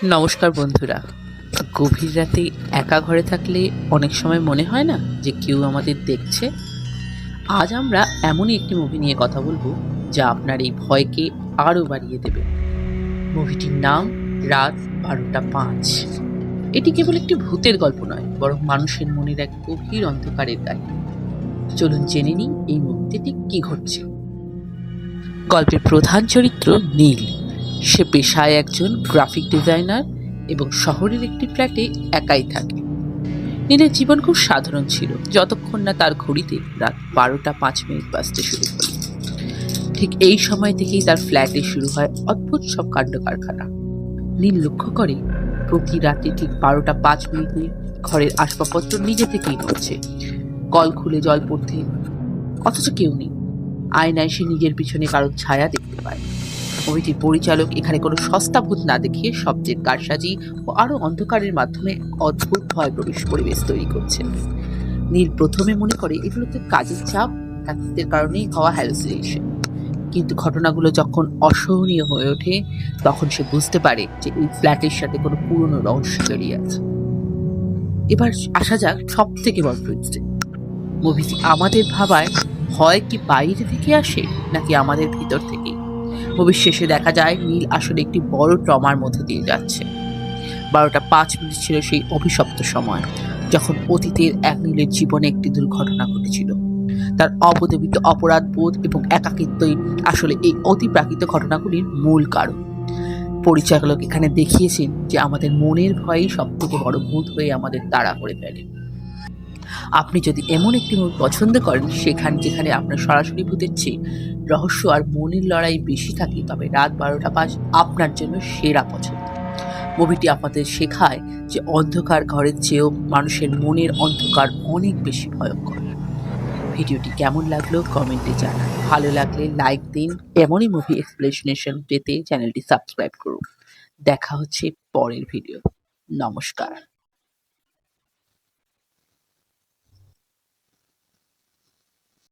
নমস্কার বন্ধুরা। গভীর রাতে একা ঘরে থাকলে অনেক সময় মনে হয় না যে কেউ আমাদের দেখছে। আজ আমরা এমনই একটি মুভি নিয়ে কথা বলবো যা আপনার এই ভয়কে আরও বাড়িয়ে দেবে। মুভিটির নাম রাত 12:05। এটি কেবল একটি ভূতের গল্প নয়, বরং মানুষের মনের এক গভীর অন্ধকারের কাহিনী। চলুন জেনে নিই এই মুভিতে ঠিক কী ঘটছে। গল্পের প্রধান চরিত্র নীল। সে পেশায় একজন গ্রাফিক ডিজাইনার এবং শহরের একটি ফ্ল্যাটে একাই থাকে। নীলের জীবন খুব সাধারণ ছিল, যতক্ষণ না তার ঘড়িতে রাত 12:05 বাজতে শুরু হলো। ঠিক এই সময় থেকেই তার ফ্ল্যাটে শুরু হয় অদ্ভুত সব কাণ্ড কারখানা। নীল লক্ষ্য করে প্রতি রাতে ঠিক 12:05 ঘরের আসবাবপত্র নিজে থেকেই নড়ছে, কল খুলে জল পড়তে, অথচ কেউ নেই। আয়নায় সে নিজের পিছনে কারোর ছায়া দেখতে পায়। মুভিটির পরিচালক এখানে কোনো সস্তা ভূত না দেখিয়ে শব্দের কারসাজি ও আরো অন্ধকারের মাধ্যমে অদ্ভুত ভয় পরিবেশ তৈরি করছেন। নীল প্রথমে মনে করে এগুলো তো কাজের চাপ, ডাক্তারদের কারণেই হওয়া হ্যালুসিনেশন। কিন্তু ঘটনাগুলো যখন অসহনীয় হয়ে ওঠে, তখন সে বুঝতে পারে যে এই ফ্ল্যাটের সাথে কোনো পুরনো রহস্য জড়িয়ে আছে। এবার আসা যাক সব থেকে বড় টুইস্টে। মুভিটি আমাদের ভাবায় ভয় কি বাইরে থেকে আসে নাকি আমাদের ভিতর থেকে। মুভির শেষে দেখা যায় নীল আসলে একটি বড় ট্রমার মধ্যে দিয়ে যাচ্ছে। 12:05 ছিল সেই অভিশপ্ত সময় যখন অতীতের এক নীলের জীবনে একটি দুর্ঘটনা ঘটেছিল। তার অবদমিত অপরাধ বোধ এবং একাকিত্বই আসলে এই অতিপ্রাকৃত ঘটনাগুলির মূল কারণ। পরিচালক এখানে দেখিয়েছেন যে আমাদের মনের ভয়ই সব থেকে বড় ভূত হয়ে আমাদের তাড়া করে ফেলে। আপনি যদি এমন একটি মুভি পছন্দ করেন যেখানে আপনার সরাসরি ভূতের চেয়ে রহস্য আর মনের লড়াই বেশি থাকে, তবে রাত 12:05 আপনার জন্য সেরা পছন্দ। মুভিটি আপনাদের শেখায় যে অন্ধকার ঘরের চেয়েও মানুষের মনের অন্ধকার অনেক বেশি ভয়ঙ্কর। ভিডিওটি কেমন লাগলো কমেন্টে জানান। ভালো লাগলে লাইক দিন। এমনই মুভি এক্সপ্লেনেশন পেতে চ্যানেলটি সাবস্ক্রাইব করুন। দেখা হচ্ছে পরের ভিডিও। নমস্কার।